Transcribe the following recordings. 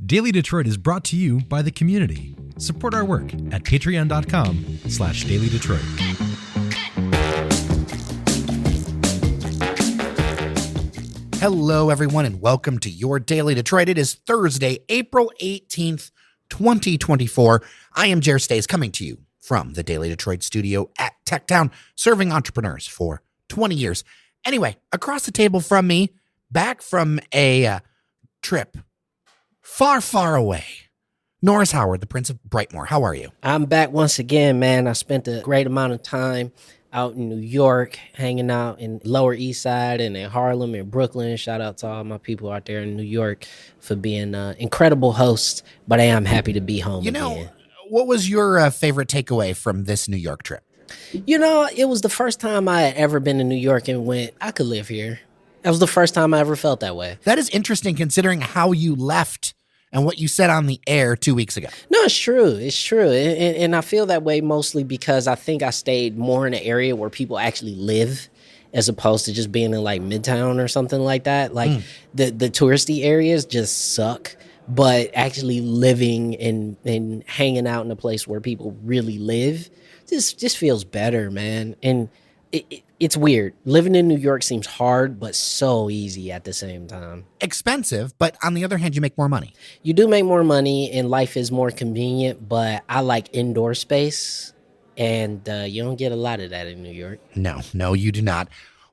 Daily Detroit is brought to you by the community. Support our work at patreon.com/dailydetroit. Hello, everyone, and welcome to your Daily Detroit. It is Thursday, April 18th, 2024. I am Jer Stays, coming to you from the Daily Detroit studio at Techtown, serving entrepreneurs for 20 years. Anyway, across the table from me, back from a trip far, far away, Norris Howard, the Prince of Brightmoor. How are you? I'm back once again, man. I spent a great amount of time out in New York, hanging out in Lower East Side and in Harlem and Brooklyn. Shout out to all my people out there in New York for being incredible hosts, but I am happy to be home again. What was your favorite takeaway from this New York trip? It was the first time I had ever been to New York and went, I could live here. That was the first time I ever felt that way. That is interesting considering how you left and what you said on the air 2 weeks ago. No, it's true. It's true. And I feel that way mostly because I think I stayed more in an area where people actually live as opposed to just being in like Midtown or something like that. Like the touristy areas just suck. But actually living and hanging out in a place where people really live just feels better, man. And it's weird. Living in New York seems hard, but so easy at the same time. Expensive, but on the other hand, you make more money. You do make more money, and life is more convenient, but I like indoor space, and you don't get a lot of that in New York. No, you do not.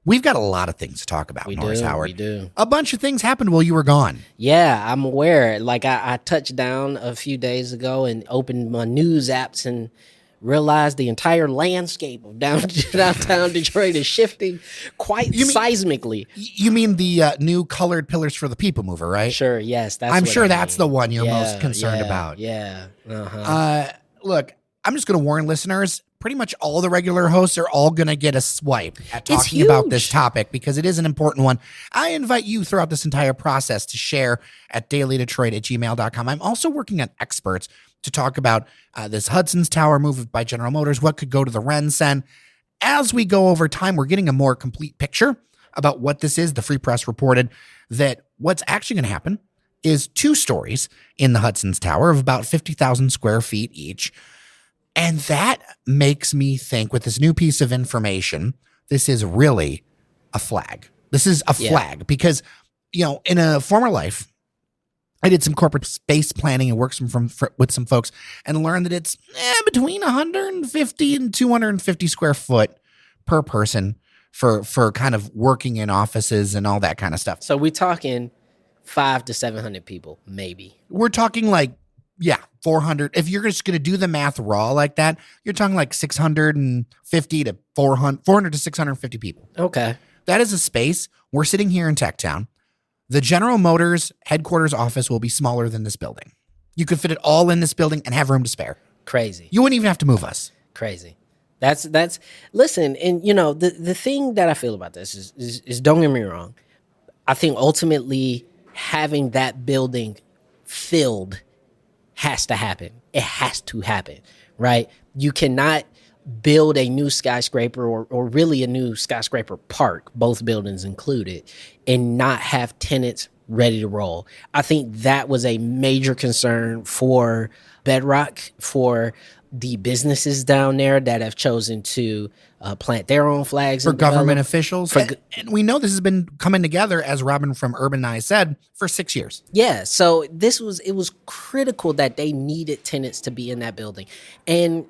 We've got a lot of things to talk about, Norris Howard. We do. A bunch of things happened while you were gone. Yeah, I'm aware. Like, I touched down a few days ago and opened my news apps and realized the entire landscape of downtown Detroit is shifting quite seismically. You mean the new colored pillars for the people mover, right? Sure, yes. I'm sure that's the one you're most concerned about. Yeah. Uh-huh. Look, I'm just going to warn listeners, pretty much all the regular hosts are all going to get a swipe at talking about this topic because it is an important one. I invite you throughout this entire process to share at dailydetroit@gmail.com. I'm also working on experts to talk about this Hudson's Tower move by General Motors, what could go to the Ren Cen. As we go over time, we're getting a more complete picture about what this is. The Free Press reported that what's actually going to happen is 2 stories in the Hudson's Tower of about 50,000 square feet each. And that makes me think with this new piece of information, this is really a flag. This is a flag because, in a former life, I did some corporate space planning and worked with some folks and learned that it's between 150 and 250 square foot per person for kind of working in offices and all that kind of stuff. So we're talking 500 to 700 people, maybe. We're talking 400. If you're just going to do the math raw like that, you're talking 650 to 400 to 650 people. Okay. That is a space. We're sitting here in Techtown. The General Motors headquarters office will be smaller than this building. You could fit it all in this building and have room to spare. Crazy. You wouldn't even have to move us. Crazy. That's listen, and the thing that I feel about this is don't get me wrong. I think ultimately having that building filled has to happen. It has to happen, right? You cannot build a new skyscraper or really a new skyscraper park, both buildings included, and not have tenants ready to roll. I think that was a major concern for Bedrock, for the businesses down there that have chosen to plant their own flags. For government officials. And we know this has been coming together, as Robin from Urbanize said, for 6 years. Yeah, so it was critical that they needed tenants to be in that building. And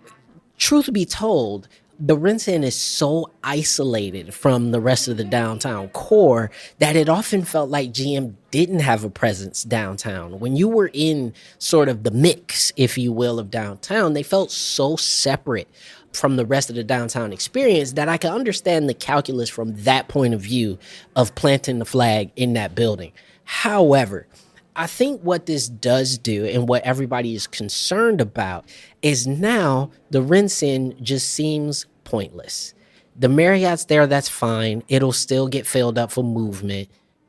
truth be told, the Ren Cen is so isolated from the rest of the downtown core that it often felt like GM didn't have a presence downtown. When you were in sort of the mix, if you will, of downtown, they felt so separate from the rest of the downtown experience that I can understand the calculus from that point of view of planting the flag in that building. However, I think what this does do and what everybody is concerned about is now the Ren Cen just seems pointless. The Marriott's there, that's fine. It'll still get filled up for movement.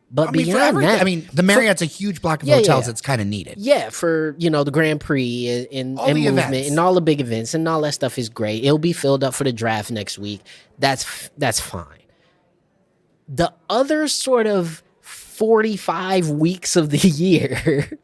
But beyond that, the Marriott's a huge block of hotels that's kind of needed. Yeah, for the Grand Prix and all the movement events. and all the big events and all that stuff is great. It'll be filled up for the draft next week. That's fine. The other sort of 45 weeks of the year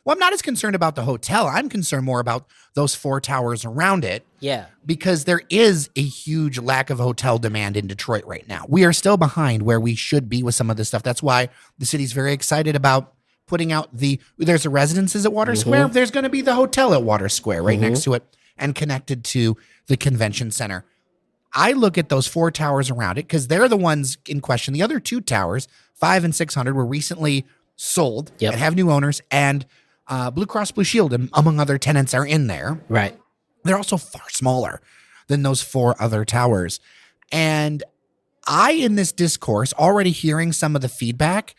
Well, I'm not as concerned about the hotel. I'm concerned more about those 4 towers around it. Yeah. Because there is a huge lack of hotel demand in Detroit right now. We are still behind where we should be with some of this stuff. That's why the city's very excited about putting out there's a residences at Water Square. There's going to be the hotel at Water Square right next to it and connected to the convention center. I look at those 4 towers around it because they're the ones in question. The other 2 towers, 5 and 600, were recently sold and have new owners, and Blue Cross Blue Shield, among other tenants, are in there. Right. They're also far smaller than those 4 other towers. And in this discourse, already hearing some of the feedback,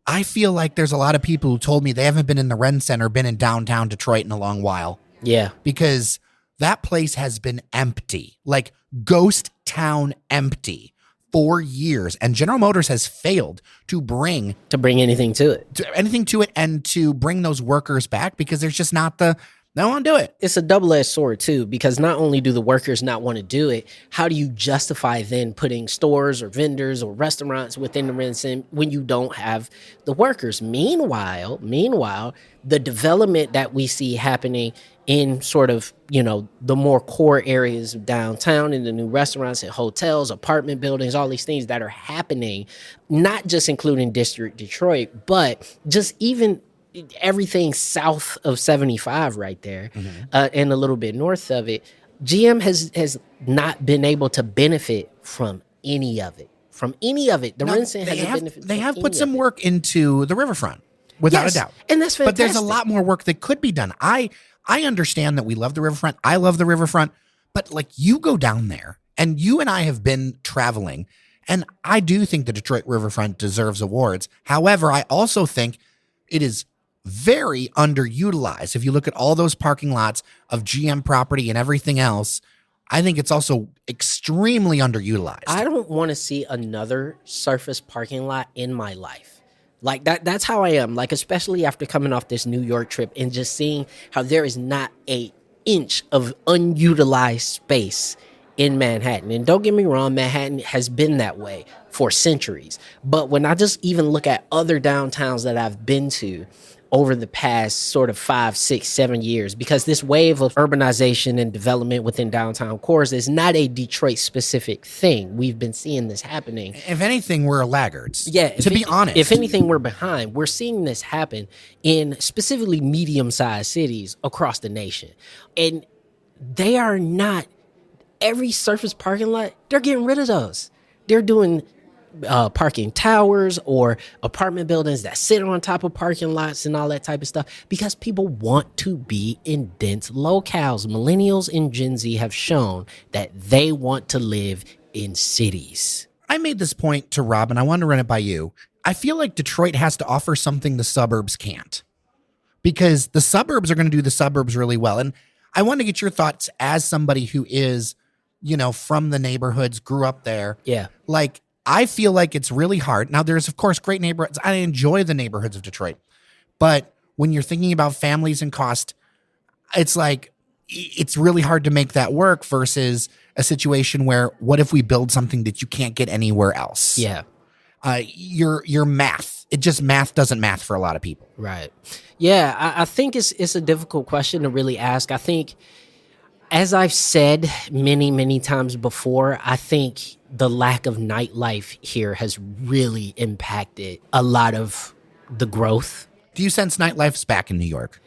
I feel like there's a lot of people who told me they haven't been in the Ren Cen or been in downtown Detroit in a long while. Yeah. Because that place has been empty, like ghost town empty for years. And General Motors has failed to bring anything to it. And to bring those workers back because there's just not they don't want to do it. It's a double-edged sword, too, because not only do the workers not want to do it, how do you justify then putting stores or vendors or restaurants within the Ren Cen when you don't have the workers? Meanwhile, the development that we see happening in sort of, the more core areas of downtown, in the new restaurants and hotels, apartment buildings, all these things that are happening, not just including District Detroit, but just even everything south of 75 right there, and a little bit north of it. GM has not been able to benefit from any of it. The Ren Cen hasn't benefited. They have put some work into the Riverfront, without a doubt. And that's fantastic. But there's a lot more work that could be done. I understand that we love the Riverfront. I love the Riverfront. But like, you go down there, and you and I have been traveling, and I do think the Detroit Riverfront deserves awards. However, I also think it is very underutilized. If you look at all those parking lots of GM property and everything else, I think it's also extremely underutilized. I don't want to see another surface parking lot in my life. Like that's how I am. Like, especially after coming off this New York trip and just seeing how there is not an inch of unutilized space in Manhattan. And don't get me wrong, Manhattan has been that way for centuries. But when I just even look at other downtowns that I've been to over the past sort of 5, 6, 7 years, because this wave of urbanization and development within downtown cores is not a Detroit specific thing. We've been seeing this happening. If anything, we're laggards. Yeah. To be honest. If anything, we're behind. We're seeing this happen in specifically medium-sized cities across the nation. And they are not, every surface parking lot, they're getting rid of those. They're doing parking towers or apartment buildings that sit on top of parking lots and all that type of stuff because people want to be in dense locales. Millennials and Gen Z have shown that they want to live in cities. I made this point to Rob, and I wanted to run it by you. I feel like Detroit has to offer something the suburbs can't, because the suburbs are going to do the suburbs really well. And I want to get your thoughts as somebody who is, from the neighborhoods, grew up there. Yeah. Like, I feel like it's really hard. Now, there's, of course, great neighborhoods. I enjoy the neighborhoods of Detroit. But when you're thinking about families and cost, it's like, it's really hard to make that work versus a situation where, what if we build something that you can't get anywhere else? Yeah. Your math. Math doesn't math for a lot of people. Right. Yeah, I think it's a difficult question to really ask. I think, as I've said many, many times before, I think the lack of nightlife here has really impacted a lot of the growth. Do you sense nightlife's back in New York?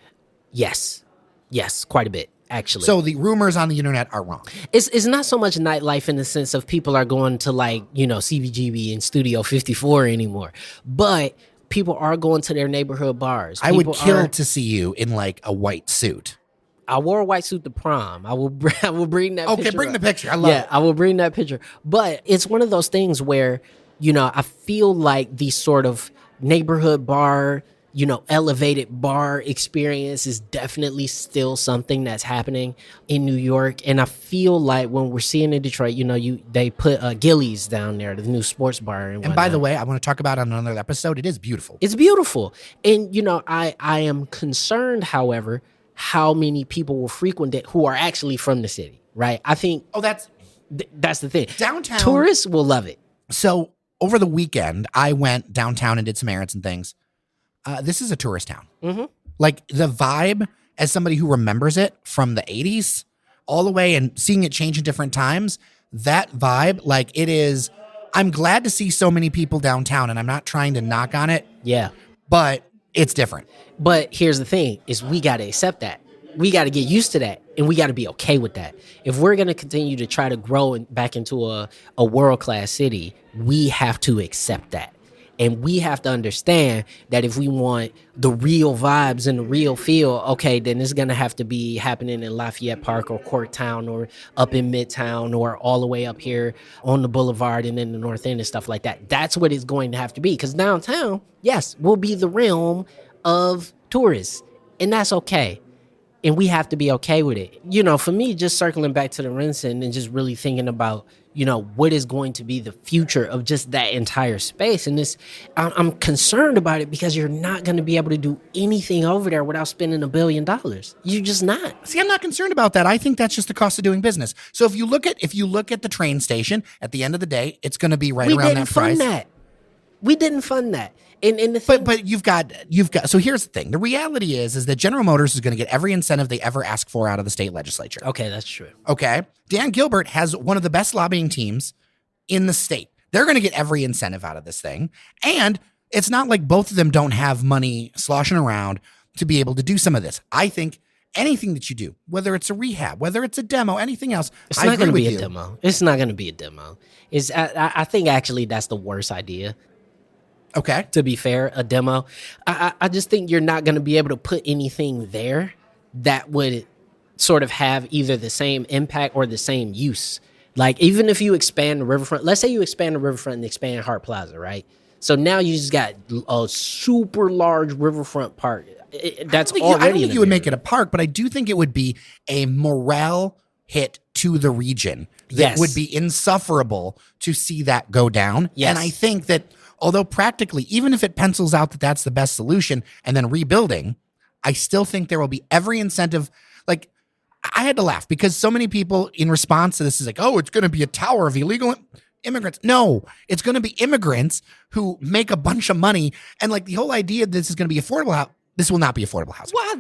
Yes, quite a bit, actually. So the rumors on the internet are wrong. It's not so much nightlife in the sense of people are going to CBGB and Studio 54 anymore, but people are going to their neighborhood bars. I would kill to see you in like a white suit. I wore a white suit to prom. I will bring that picture. Okay, bring the picture. I love it. I will bring that picture. But it's one of those things where, I feel like the sort of neighborhood bar, elevated bar experience is definitely still something that's happening in New York. And I feel like when we're seeing in Detroit, they put Gillies down there, the new sports bar. And by the way, I want to talk about on another episode, it is beautiful. It's beautiful. And, I am concerned, however, how many people will frequent it who are actually from the city, right? I think that's the thing. Downtown tourists will love it. So over the weekend, I went downtown and did some errands and things. This is a tourist town. Mm-hmm. Like the vibe, as somebody who remembers it from the 80s all the way and seeing it change in different times, that vibe, like it is, I'm glad to see so many people downtown, and I'm not trying to knock on it. Yeah. But it's different. But here's the thing is we got to accept that. We got to get used to that, and we got to be okay with that. If we're going to continue to try to grow back into a world-class city, we have to accept that. And we have to understand that if we want the real vibes and the real feel, okay, then it's going to have to be happening in Lafayette Park or Corktown or up in Midtown or all the way up here on the Boulevard and in the North End and stuff like that. That's what it's going to have to be. Because downtown, yes, will be the realm of tourists. And that's okay. And we have to be okay with it. You know, for me, just circling back to the Ren Cen and just really thinking about, you know, what is going to be the future of just that entire space. And this, I'm concerned about it because you're not going to be able to do anything over there without spending $1 billion. You're just not. See, I'm not concerned about that. I think that's just the cost of doing business. So if you look at the train station, at the end of the day, it's going to be right around that price. We didn't fund that. And the thing, but you've got. So here's the thing. The reality is that General Motors is going to get every incentive they ever ask for out of the state legislature. Okay, that's true. Okay, Dan Gilbert has one of the best lobbying teams in the state. They're going to get every incentive out of this thing, and it's not like both of them don't have money sloshing around to be able to do some of this. I think anything that you do, whether it's a rehab, whether it's a demo, anything else, it's not going to be a demo. It's not going to be a demo. I think actually that's the worst idea. Okay. To be fair, a demo. I just think you're not going to be able to put anything there that would sort of have either the same impact or the same use. Like, even if you expand the Riverfront, let's say you expand the Riverfront and expand Hart Plaza, right? So now you just got a super large Riverfront park. That's already. I don't think you would make it a park, but I do think it would be a morale hit to the region that would be insufferable to see that go down. Yes. And I think that, although practically, even if it pencils out that that's the best solution and then rebuilding, I still think there will be every incentive. Like, I had to laugh because so many people in response to this is like, oh, it's going to be a tower of illegal immigrants. No, it's going to be immigrants who make a bunch of money. And like the whole idea that this is going to be affordable, this will not be affordable housing. Why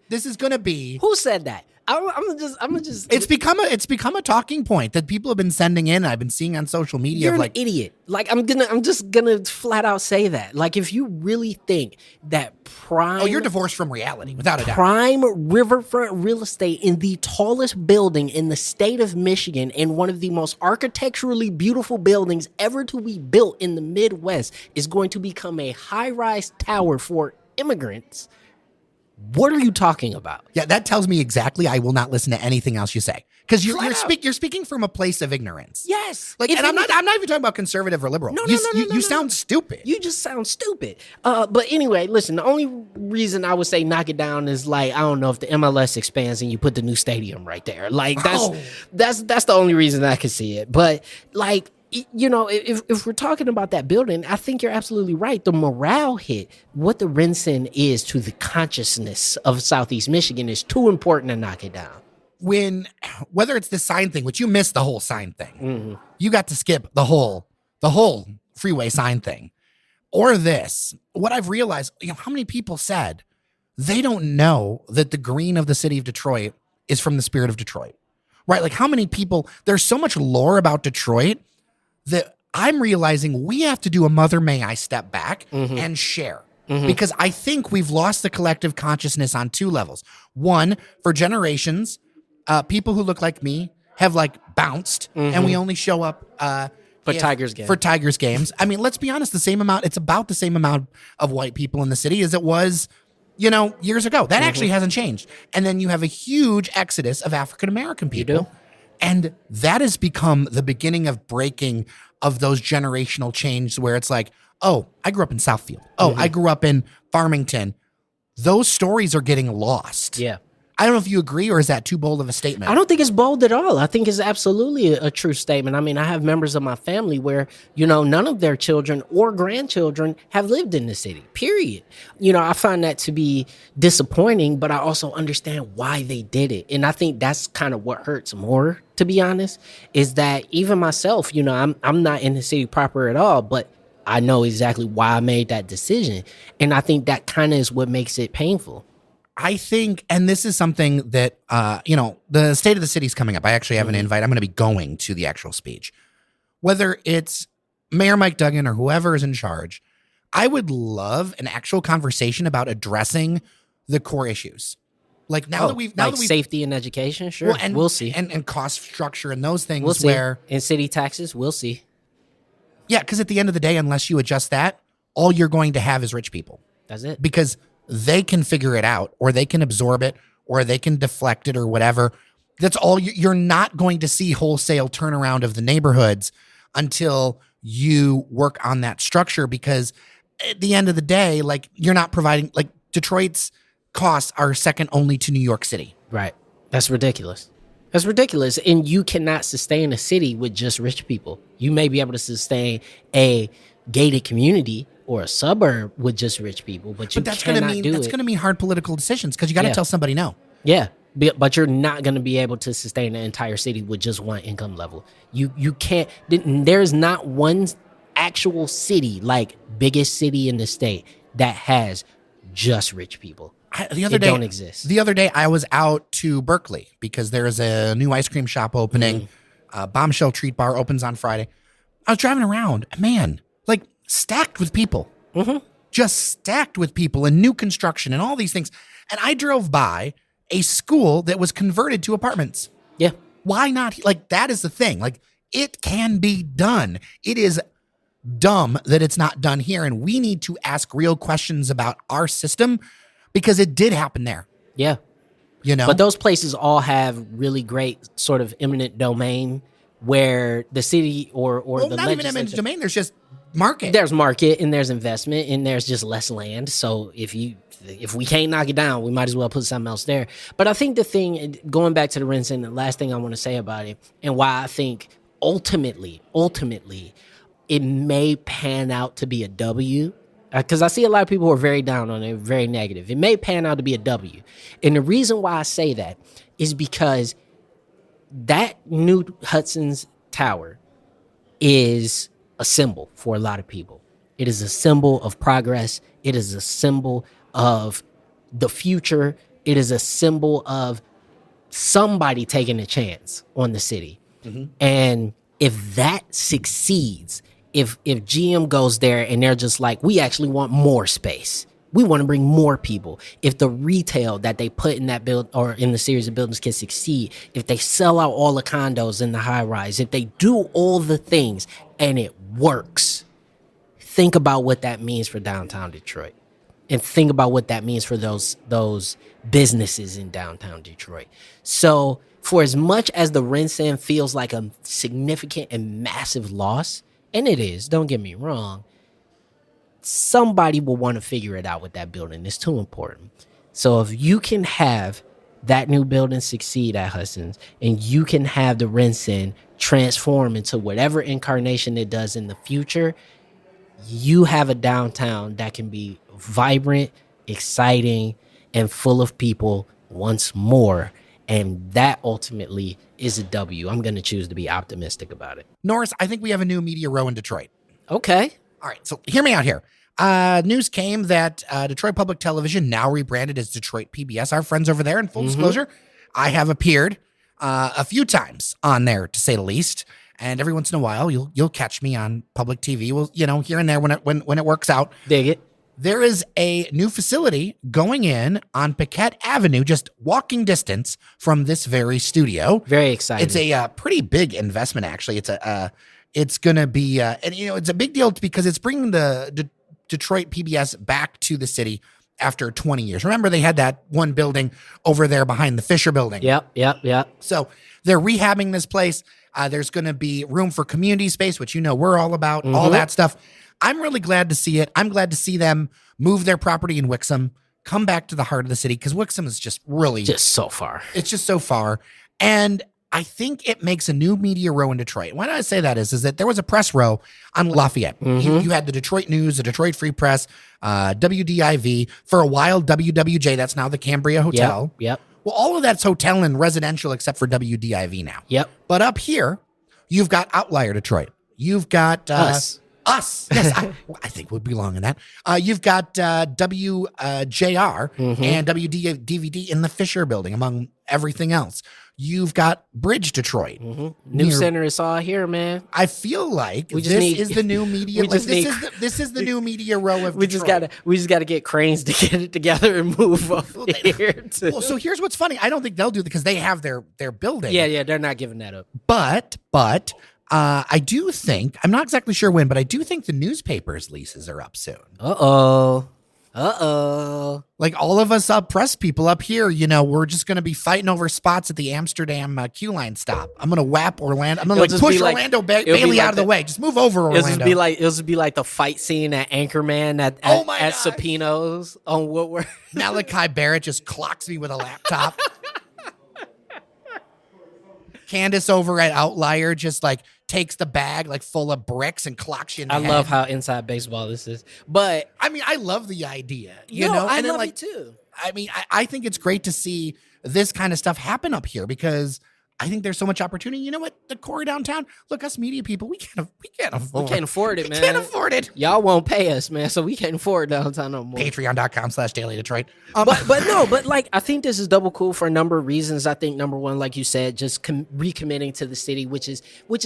this is going to be. Who said that? I'm just. It's become a talking point that people have been sending in. I've been seeing on social media. You're an idiot. Like I'm just gonna flat out say that. Like if you really think that prime. Oh, you're divorced from reality, without a doubt. Prime riverfront real estate in the tallest building in the state of Michigan and one of the most architecturally beautiful buildings ever to be built in the Midwest is going to become a high-rise tower for immigrants. What are you talking about? Yeah, that tells me exactly I will not listen to anything else you say. Because you're speaking from a place of ignorance. Yes. Like, and I'm not even talking about conservative or liberal. No, you sound stupid. You just sound stupid. But anyway, listen, the only reason I would say knock it down is like, I don't know, if the MLS expands and you put the new stadium right there. Like that's the only reason I could see it. But like, you know, if we're talking about that building, I think you're absolutely right. The morale hit, what the RenCen is to the consciousness of Southeast Michigan is too important to knock it down. Whether it's the sign thing, which you missed the whole sign thing, mm-hmm. You got to skip the whole freeway sign thing, or this. What I've realized, you know, how many people said they don't know that the green of the city of Detroit is from the spirit of Detroit, right? Like how many people? There's so much lore about Detroit that I'm realizing we have to do a Mother May I step back mm-hmm. and share. Mm-hmm. Because I think we've lost the collective consciousness on two levels. One, for generations, people who look like me have like bounced mm-hmm. and we only show up for Tigers games. For Tigers games. I mean, let's be honest, it's about the same amount of white people in the city as it was, you know, years ago. That mm-hmm. actually hasn't changed. And then you have a huge exodus of African-American people. You do? And that has become the beginning of breaking of those generational changes where it's like, oh, I grew up in Southfield. Oh, mm-hmm. I grew up in Farmington. Those stories are getting lost. Yeah. I don't know if you agree or is that too bold of a statement? I don't think it's bold at all. I think it's absolutely a true statement. I mean, I have members of my family where, you know, none of their children or grandchildren have lived in the city, period. You know, I find that to be disappointing, but I also understand why they did it. And I think that's kind of what hurts more, to be honest, is that even myself, you know, I'm not in the city proper at all, but I know exactly why I made that decision. And I think that kind of is what makes it painful. I think, and this is something that, the state of the city is coming up. I actually have an invite. I'm going to be going to the actual speech. Whether it's Mayor Mike Duggan or whoever is in charge, I would love an actual conversation about addressing the core issues. Like now that we've safety and education, sure, and we'll see, and cost structure and those things. We'll see. Where in city taxes, we'll see. Yeah, because at the end of the day, unless you adjust that, all you're going to have is rich people. That's it. Because they can figure it out, or they can absorb it, or they can deflect it, or whatever. That's all. You're not going to see wholesale turnaround of the neighborhoods until you work on that structure. Because at the end of the day, like, you're not providing, like, Detroit's costs are second only to New York City. Right. That's ridiculous. That's ridiculous. And you cannot sustain a city with just rich people. You may be able to sustain a gated community or a suburb with just rich people, but that's going to mean hard political decisions, because you got to tell somebody no. Yeah, but you're not going to be able to sustain an entire city with just one income level. You can't. There's not one actual city, like biggest city in the state, that has just rich people. Don't exist. The other day, I was out to Berkeley because there is a new ice cream shop opening. Bombshell Treat Bar opens on Friday. I was driving around, man, like, stacked with people, just stacked with people, and new construction and all these things. And I drove by a school that was converted to apartments. Yeah. Why not? Like, that is the thing. Like, it can be done. It is dumb that it's not done here. And we need to ask real questions about our system, because it did happen there. Yeah. But those places all have really great sort of eminent domain where the city or the not even eminent domain. There's just market. There's market and there's investment and there's just less land. So if we can't knock it down, we might as well put something else there. But I think the thing, going back to the RenCen, the last thing I want to say about it, and why I think ultimately, it may pan out to be a W, because I see a lot of people who are very down on it, very negative. It may pan out to be a W. And the reason why I say that is because that new Hudson's Tower is a symbol for a lot of people. It is a symbol of progress. It is a symbol of the future. It is a symbol of somebody taking a chance on the city. And if that succeeds, if GM goes there and they're just like, we actually want more space, we want to bring more people. If the retail that they put in that build or in the series of buildings can succeed, if they sell out all the condos in the high rise, if they do all the things and it works, think about what that means for downtown Detroit, and think about what that means for those businesses in downtown Detroit. So for as much as the RenCen feels like a significant and massive loss, and it is, don't get me wrong, somebody will want to figure it out with that building. It's too important. So if you can have that new building succeed at Hudson's, and you can have the RenCen transform into whatever incarnation it does in the future, you have a downtown that can be vibrant, exciting, and full of people once more. And that ultimately is a W. I'm going to choose to be optimistic about it. Norris, I think we have a new media row in Detroit. Okay. All right, so hear me out here. News came that Detroit Public Television, now rebranded as Detroit PBS, our friends over there, in full disclosure, I have appeared a few times on there, to say the least. And every once in a while, you'll catch me on public TV. Well, here and there when it works out. Dig it. There is a new facility going in on Paquette Avenue, just walking distance from this very studio. Very exciting. It's a pretty big investment, actually. It's going to be, and it's a big deal because it's bringing the Detroit PBS back to the city after 20 years. Remember, they had that one building over there behind the Fisher building. Yep. So they're rehabbing this place. There's going to be room for community space, which we're all about, all that stuff. I'm really glad to see it. I'm glad to see them move their property in Wixom, come back to the heart of the city, because Wixom is just really... just so far. It's just so far. And I think it makes a new media row in Detroit. Why do I say that is that there was a press row on Lafayette. You had the Detroit News, the Detroit Free Press, WDIV, for a while WWJ, that's now the Cambria Hotel. Yep. Well, all of that's hotel and residential except for WDIV now. Yep. But up here, you've got Outlier Detroit. You've got... Us. Us. Yes, I think would belong in that. You've got WJR and WDVD in the Fisher Building, among everything else. You've got Bridge Detroit. New center is all here, man. I feel like this is the new media. This is the new media row of Detroit. We just gotta get cranes to get it together and move over here. So here's what's funny. I don't think they'll do it because they have their building. Yeah, they're not giving that up. But I do think, I'm not exactly sure when, but I do think the newspapers' leases are up soon. Uh-oh. Like all of us press people up here, we're just going to be fighting over spots at the Amsterdam Q line stop. I'm going to whap Orlando. I'm going to push Orlando Bailey out of the way. Just move over, Orlando. It'll just be like the fight scene at Anchorman at Supino's on Woodward. Malachi Barrett just clocks me with a laptop. Candace over at Outlier just like takes the bag like full of bricks and clocks you in the head. I love how inside baseball this is. But I mean, I love the idea. I love it too. I mean, I think it's great to see this kind of stuff happen up here because I think there's so much opportunity. You know what? The core downtown. Look, us media people, we can't afford. We can't afford it, man. We can't afford it. Y'all won't pay us, man. So we can't afford downtown no more. Patreon.com/Daily Detroit. But like I think this is double cool for a number of reasons. I think number one, like you said, just recommitting to the city, which is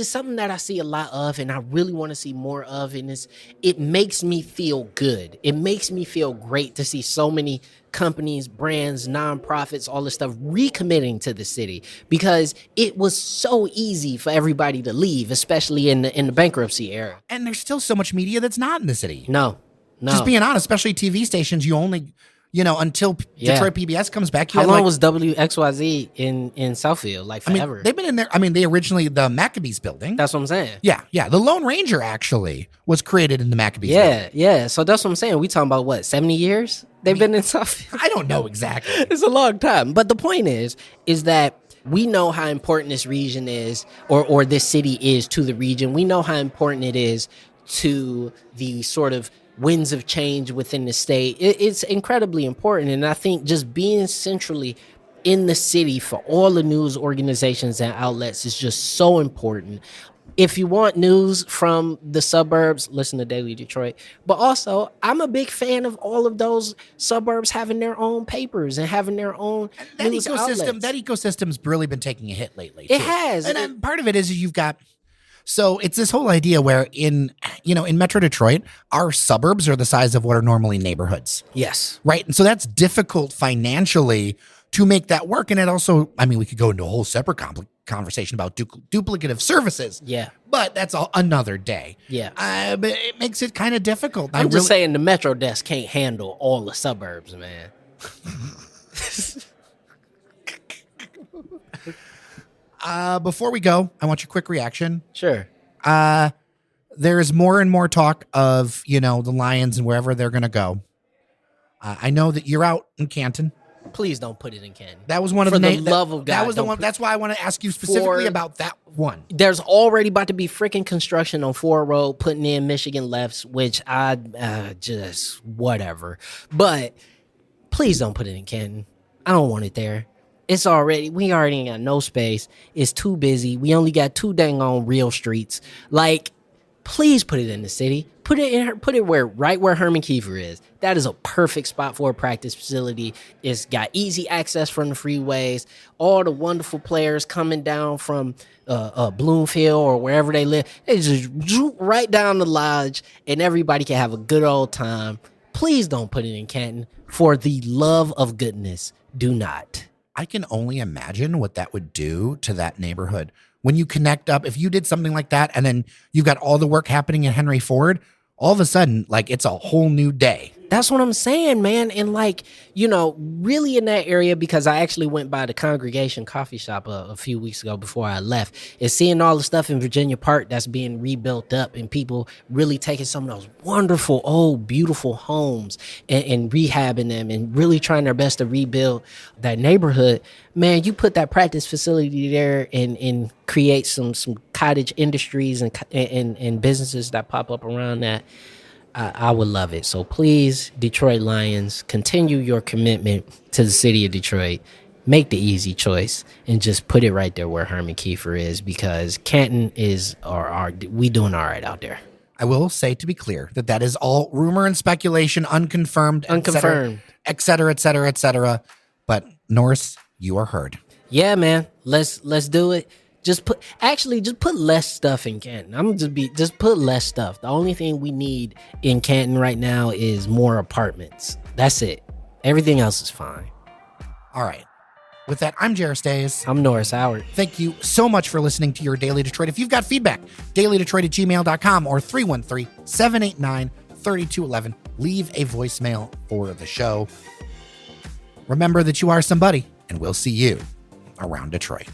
something that I see a lot of, and I really want to see more of. And it makes me feel good. It makes me feel great to see so many companies, brands, nonprofits, all this stuff recommitting to the city because it was so easy for everybody to leave, especially in the bankruptcy era. And there's still so much media that's not in the city. No. Just being honest, especially TV stations, you only, until Detroit PBS comes back. How long was WXYZ in Southfield? Like forever. I mean, they've been in there. I mean, they originally, the Maccabees building. That's what I'm saying. Yeah. The Lone Ranger actually was created in the Maccabees building. Yeah. So that's what I'm saying. We talking about what, 70 years? They've been in Southfield? I don't know exactly. It's a long time. But the point is that we know how important this region is or this city is to the region. We know how important it is to the sort of winds of change within the state. It's incredibly important. And I think just being centrally in the city for all the news organizations and outlets is just so important. If you want news from the suburbs, listen to Daily Detroit. But also, I'm a big fan of all of those suburbs having their own papers and having their own news outlets. That ecosystem's really been taking a hit lately. It has. And part of it is you've got... So it's this whole idea where in Metro Detroit, our suburbs are the size of what are normally neighborhoods. Yes. Right? And so that's difficult financially to make that work. And it also, I mean, we could go into a whole separate conversation about duplicative services. Yeah. But that's another day. Yeah. But it makes it kind of difficult. I'm just saying the Metro desk can't handle all the suburbs, man. Before we go, I want your quick reaction. Sure. There's more and more talk of, the Lions and wherever they're going to go. I know that you're out in Canton. Please don't put it in Canton. That was one of the the love of God. That was the one. That's why I want to ask you specifically about that one. There's already about to be freaking construction on 4 Road, putting in Michigan lefts, which I just whatever. But please don't put it in Canton. I don't want it there. We already ain't got no space. It's too busy. We only got 2 dang on real streets. Like, please put it in the city. Put it right where Herman Kiefer is. That is a perfect spot for a practice facility. It's got easy access from the freeways. All the wonderful players coming down from Bloomfield or wherever they live, they just zoom right down the lodge, and everybody can have a good old time. Please don't put it in Canton. For the love of goodness, do not. I can only imagine what that would do to that neighborhood. When you connect up, if you did something like that and then you've got all the work happening in Henry Ford, all of a sudden, like, it's a whole new day. That's what I'm saying, man. And like, really in that area, because I actually went by the Congregation coffee shop a few weeks ago before I left, is seeing all the stuff in Virginia Park that's being rebuilt up and people really taking some of those wonderful, old, beautiful homes and rehabbing them and really trying their best to rebuild that neighborhood. Man, you put that practice facility there and create some cottage industries and businesses that pop up around that. I would love it. So please, Detroit Lions, continue your commitment to the city of Detroit. Make the easy choice and just put it right there where Herman Kiefer is, because Canton is we doing all right out there. I will say, to be clear, that is all rumor and speculation, unconfirmed, et cetera. But Norris, you are heard. Yeah, man. Let's do it. Just put less stuff in Canton. I'm gonna just put less stuff. The only thing we need in Canton right now is more apartments. That's it. Everything else is fine. All right. With that, I'm Jared Stays. I'm Norris Howard. Thank you so much for listening to your Daily Detroit. If you've got feedback, dailydetroit@gmail.com or 313-789-3211. Leave a voicemail for the show. Remember that you are somebody, and we'll see you around Detroit.